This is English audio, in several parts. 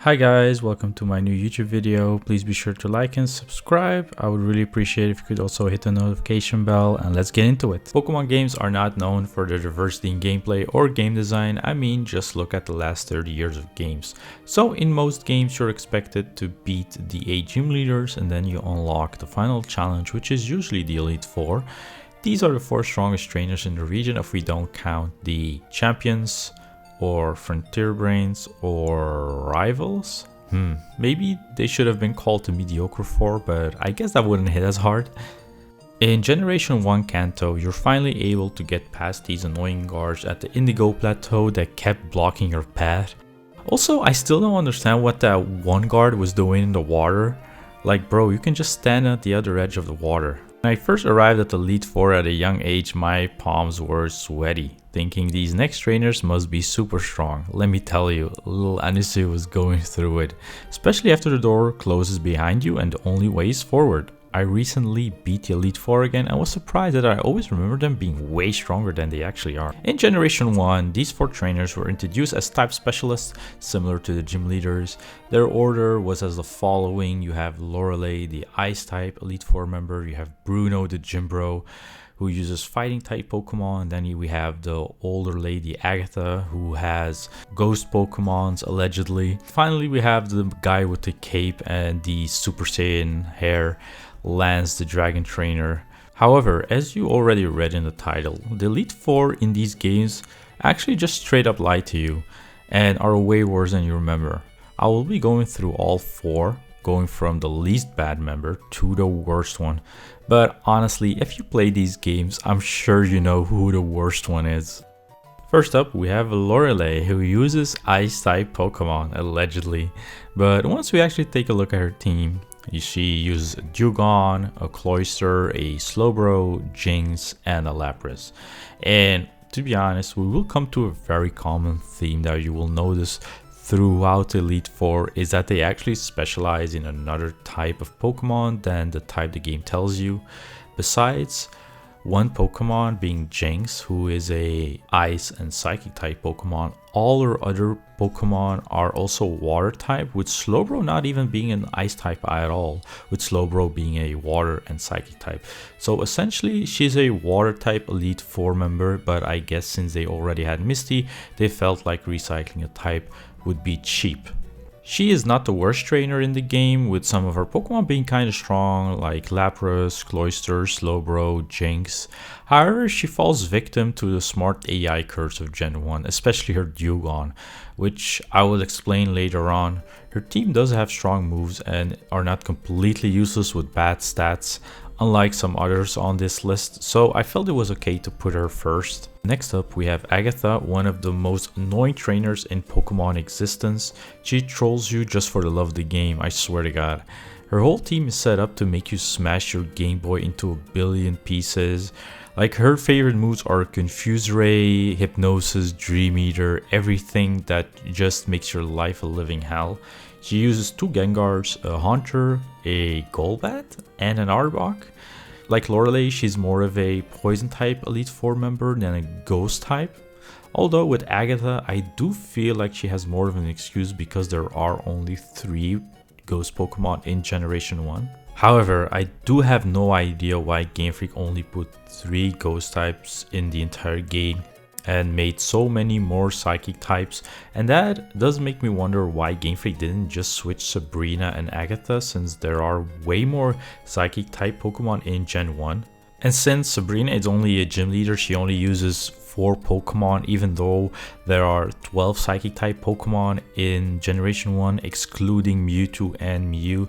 Hi guys, welcome to my new YouTube video. Please be sure to like and subscribe. I would really appreciate if you could also hit the notification bell, and let's get into it. Pokemon games are not known for their diversity in gameplay or game design. I mean, just look at the last 30 years of games. So in most games, you're expected to beat the 8 gym leaders, and then you unlock the final challenge, which is usually the Elite Four. These are the 4 strongest trainers in the region if we don't count the champions, or frontier brains, or rivals. Maybe they should have been called the mediocre 4, but I guess that wouldn't hit as hard. In Generation 1 Kanto, you're finally able to get past these annoying guards at the Indigo Plateau that kept blocking your path. Also, I still don't understand what that one guard was doing in the water. Like, bro, you can just stand at the other edge of the water. When I first arrived at the Elite Four at a young age, my palms were sweaty, thinking these next trainers must be super strong. Let me tell you, little Anisu was going through it, especially after the door closes behind you and the only way is forward. I recently beat the Elite Four again and was surprised that I always remember them being way stronger than they actually are. In Generation 1, these 4 trainers were introduced as type specialists, similar to the gym leaders. Their order was as the following: you have Lorelei, the Ice type Elite Four member, you have Bruno, the gym bro, who uses fighting type Pokemon. Then we have the older lady Agatha, who has ghost Pokemons allegedly. Finally, we have the guy with the cape and the Super Saiyan hair, Lance, the dragon trainer. However, as you already read in the title, the Elite Four in these games actually just straight up lie to you and are way worse than you remember. I will be going through all 4, going from the least bad member to the worst one. But honestly, if you play these games, I'm sure you know who the worst one is. First up, we have Lorelei, who uses Ice-type Pokemon, allegedly. But once we actually take a look at her team, she uses a Dewgong, a Cloyster, a Slowbro, Jinx, and a Lapras. And to be honest, we will come to a very common theme that you will notice throughout Elite Four is that they actually specialize in another type of Pokemon than the type the game tells you. Besides one Pokemon being Jinx, who is a Ice and Psychic type Pokemon, all her other Pokemon are also Water type, with Slowbro not even being an Ice type at all, with Slowbro being a Water and Psychic type. So essentially she's a Water type Elite Four member, but I guess since they already had Misty, they felt like recycling a type would be cheap. She is not the worst trainer in the game, with some of her Pokemon being kinda strong, like Lapras, Cloyster, Slowbro, Jinx. However, she falls victim to the smart AI curse of Gen 1, especially her Dewgong, which I will explain later on. Her team does have strong moves and are not completely useless with bad stats, unlike some others on this list, so I felt it was okay to put her first. Next up, we have Agatha, one of the most annoying trainers in Pokemon existence. She trolls you just for the love of the game, I swear to god. Her whole team is set up to make you smash your Game Boy into a billion pieces. Like, her favorite moves are Confuse Ray, Hypnosis, Dream Eater, everything that just makes your life a living hell. She uses 2 Gengars, a Haunter, a Golbat, and an Arbok. Like Lorelei, she's more of a Poison type Elite Four member than a Ghost type. Although with Agatha, I do feel like she has more of an excuse because there are only 3 Ghost Pokemon in Generation 1. However, I do have no idea why Game Freak only put 3 Ghost types in the entire game and made so many more Psychic types, and that does make me wonder why Game Freak didn't just switch Sabrina and Agatha, since there are way more Psychic type Pokemon in Gen 1. And since Sabrina is only a gym leader, she only uses 4 Pokemon, even though there are 12 Psychic type Pokemon in Generation 1, excluding Mewtwo and Mew.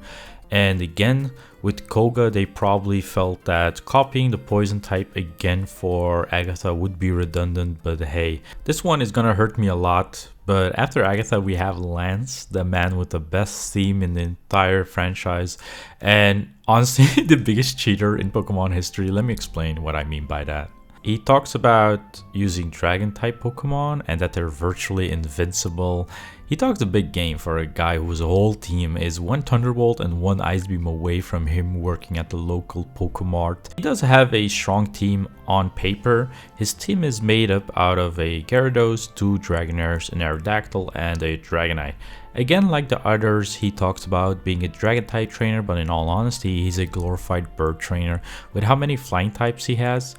And again, with Koga, they probably felt that copying the Poison type again for Agatha would be redundant, but hey, this one is gonna hurt me a lot. But after Agatha, we have Lance, the man with the best theme in the entire franchise, and honestly, the biggest cheater in Pokemon history. Let me explain what I mean by that. He talks about using dragon type Pokemon and that they're virtually invincible. He talks a big game for a guy whose whole team is 1 Thunderbolt and 1 Ice Beam away from him working at the local Pokemart. He does have a strong team on paper. His team is made up out of a Gyarados, 2 Dragonairs, an Aerodactyl, and a Dragonite. Again, like the others, he talks about being a dragon type trainer, but in all honesty, he's a glorified bird trainer. With how many flying types he has,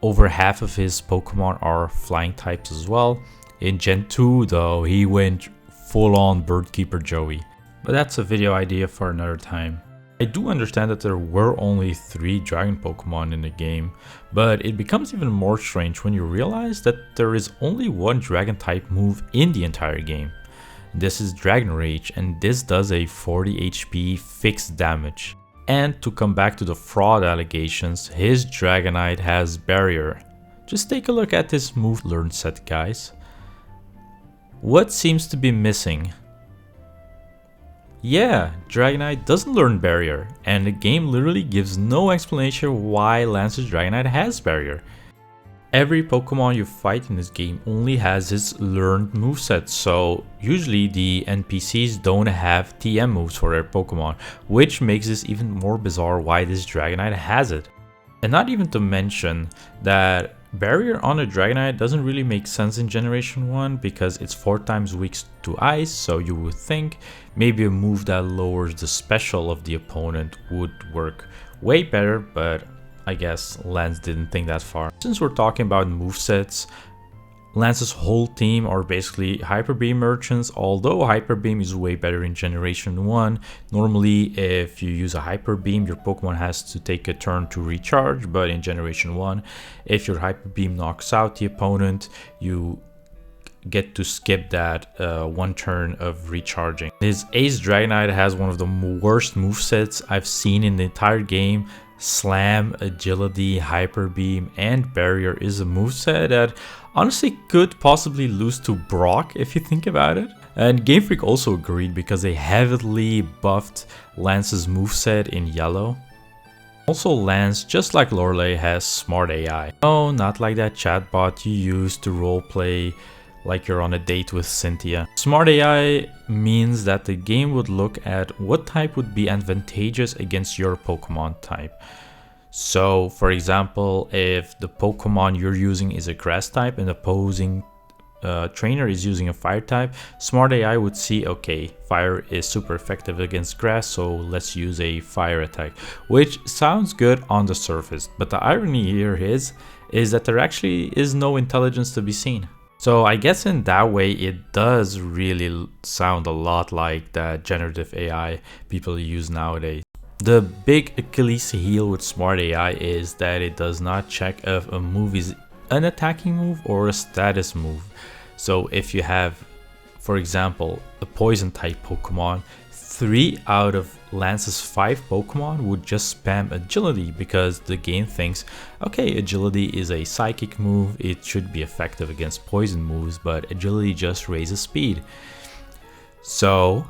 over half of his Pokemon are flying types as well. In Gen 2 though, he went full on Birdkeeper Joey. But that's a video idea for another time. I do understand that there were only 3 dragon Pokemon in the game, but it becomes even more strange when you realize that there is only one dragon type move in the entire game. This is Dragon Rage, and this does a 40 HP fixed damage. And to come back to the fraud allegations, his Dragonite has Barrier. Just take a look at this move learn set, guys. What seems to be missing? Yeah, Dragonite doesn't learn Barrier, and the game literally gives no explanation why Lance's Dragonite has Barrier. Every Pokemon you fight in this game only has its learned moveset, so usually the NPCs don't have TM moves for their Pokemon, which makes this even more bizarre why this Dragonite has it. And not even to mention that Barrier on a Dragonite doesn't really make sense in Generation 1 because it's 4 times weak to ice, so you would think maybe a move that lowers the special of the opponent would work way better, but I guess Lance didn't think that far. Since we're talking about movesets, Lance's whole team are basically Hyper Beam merchants, although Hyper Beam is way better in Generation 1. Normally, if you use a Hyper Beam, your Pokemon has to take a turn to recharge, but in Generation 1, if your Hyper Beam knocks out the opponent, you get to skip that 1 turn of recharging. His Ace Dragonite has one of the worst movesets I've seen in the entire game. Slam, Agility, Hyper Beam, and Barrier is a moveset that honestly could possibly lose to Brock if you think about it. And Game Freak also agreed because they heavily buffed Lance's moveset in yellow. Also, Lance, just like Lorelei, has smart AI. No, not like that chatbot you use to roleplay like you're on a date with Cynthia. Smart AI means that the game would look at what type would be advantageous against your Pokemon type. So, for example, if the Pokemon you're using is a grass type and the opposing trainer is using a fire type, Smart AI would see, okay, fire is super effective against grass, so let's use a fire attack, which sounds good on the surface. But the irony here is that there actually is no intelligence to be seen. So I guess in that way it does really sound a lot like the generative AI people use nowadays. The big Achilles heel with Smart AI is that it does not check if a move is an attacking move or a status move. So if you have, for example, a poison type Pokemon, 3 out of Lance's 5 Pokemon would just spam Agility because the game thinks, okay, Agility is a psychic move, it should be effective against poison moves, but Agility just raises speed. So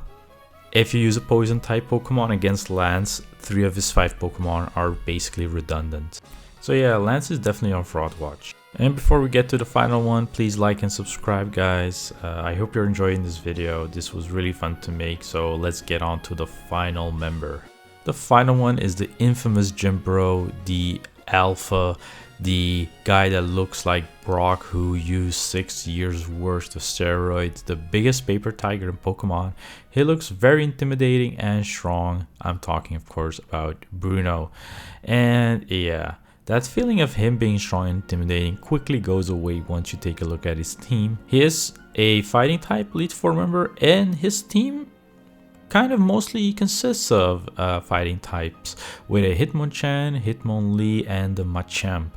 if you use a poison type Pokemon against Lance, 3 of his 5 Pokemon are basically redundant. So yeah, Lance is definitely on fraud watch. And before we get to the final one, please like and subscribe, guys. I hope you're enjoying this video. This was really fun to make, so let's get on to the final member. The final one is the infamous Gym Bro, the Alpha, the guy that looks like Brock who used 6 years worth of steroids, the biggest paper tiger in Pokemon. He looks very intimidating and strong. I'm talking, of course, about Bruno. And yeah, that feeling of him being strong and intimidating quickly goes away once you take a look at his team. He is a fighting type Elite Four member, and his team kind of mostly consists of fighting types with a Hitmonchan, Hitmonlee, and a Machamp.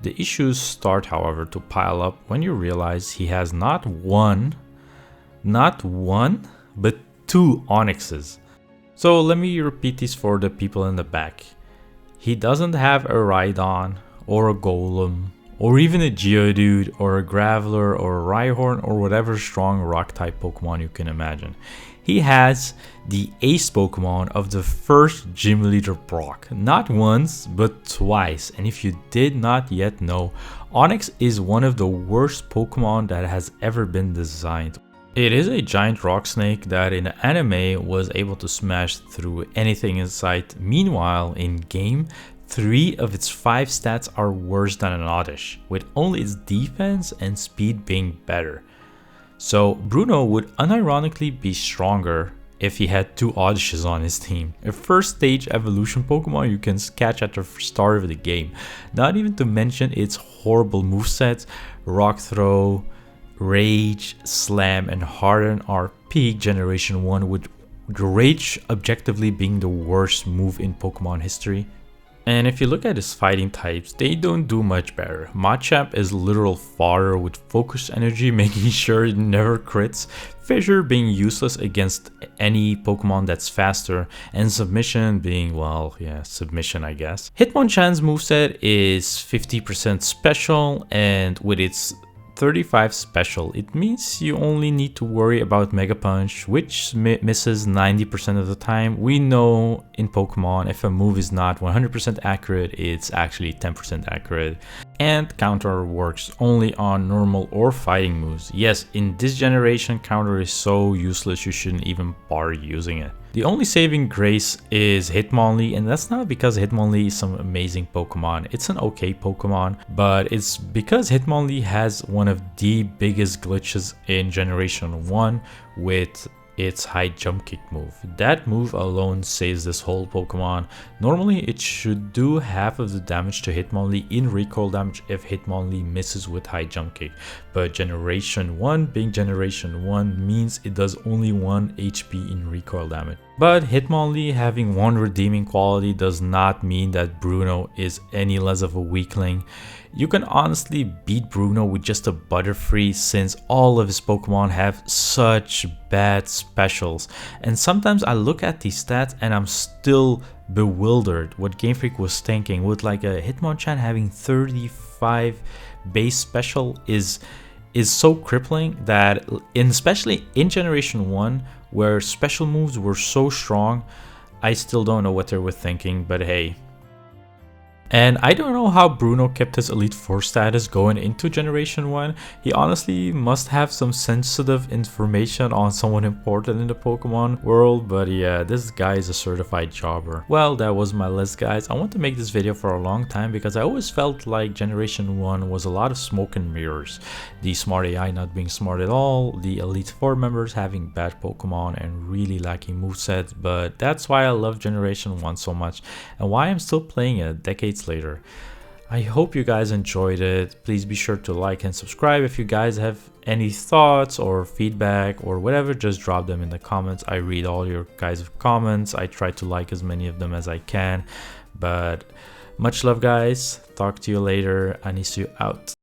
The issues start, however, to pile up when you realize he has not one, but 2 Onyxes. So let me repeat these for the people in the back. He doesn't have a Rhydon, or a Golem, or even a Geodude, or a Graveler, or a Rhyhorn, or whatever strong rock type Pokemon you can imagine. He has the ace Pokemon of the first Gym Leader Brock, not once, but twice. And if you did not yet know, Onix is one of the worst Pokemon that has ever been designed. It is a giant rock snake that in anime was able to smash through anything in sight. Meanwhile, in game, 3 of its 5 stats are worse than an Oddish, with only its defense and speed being better. So Bruno would unironically be stronger if he had 2 Odysseus on his team. A first stage evolution Pokemon you can catch at the start of the game. Not even to mention its horrible movesets. Rock Throw, Rage, Slam, and Harden are peak Generation 1, with Rage objectively being the worst move in Pokemon history. And if you look at his fighting types, they don't do much better. Machamp is literal fodder with focused energy, making sure it never crits. Fissure being useless against any Pokemon that's faster. And Submission being, well, yeah, Submission I guess. Hitmonchan's moveset is 50% special, and with its 35 special, it means you only need to worry about Mega Punch, which misses 90% of the time. We know in Pokemon, if a move is not 100% accurate, it's actually 10% accurate. And Counter works only on normal or fighting moves. Yes, in this generation, Counter is so useless you shouldn't even bother using it. The only saving grace is Hitmonlee, and that's not because Hitmonlee is some amazing Pokemon. It's an okay Pokemon, but it's because Hitmonlee has one of the biggest glitches in Generation 1 with its high jump kick move. That move alone saves this whole Pokemon. Normally it should do half of the damage to Hitmonlee in recoil damage if Hitmonlee misses with high jump kick, but Generation 1 being Generation 1 means it does only 1 HP in recoil damage. But Hitmonlee having one redeeming quality does not mean that Bruno is any less of a weakling. You can honestly beat Bruno with just a Butterfree, since all of his Pokemon have such bad specials. And sometimes I look at these stats and I'm still bewildered what Game Freak was thinking, with like a Hitmonchan having 35 base special is so crippling that, especially in Generation 1 where special moves were so strong, I still don't know what they were thinking, but hey. And I don't know how Bruno kept his Elite Four status going into Generation 1. He honestly must have some sensitive information on someone important in the Pokemon world, but yeah, this guy is a certified jobber. Well, that was my list, guys. I want to make this video for a long time because I always felt like Generation 1 was a lot of smoke and mirrors. The smart AI not being smart at all, the Elite Four members having bad Pokemon and really lacking movesets, but that's why I love Generation 1 so much and why I'm still playing it decades later. I hope you guys enjoyed it. Please be sure to like and subscribe. If you guys have any thoughts or feedback or whatever, just drop them in the comments. I read all your guys' comments. I try to like as many of them as I can. But much love, guys. Talk to you later. Anisu out.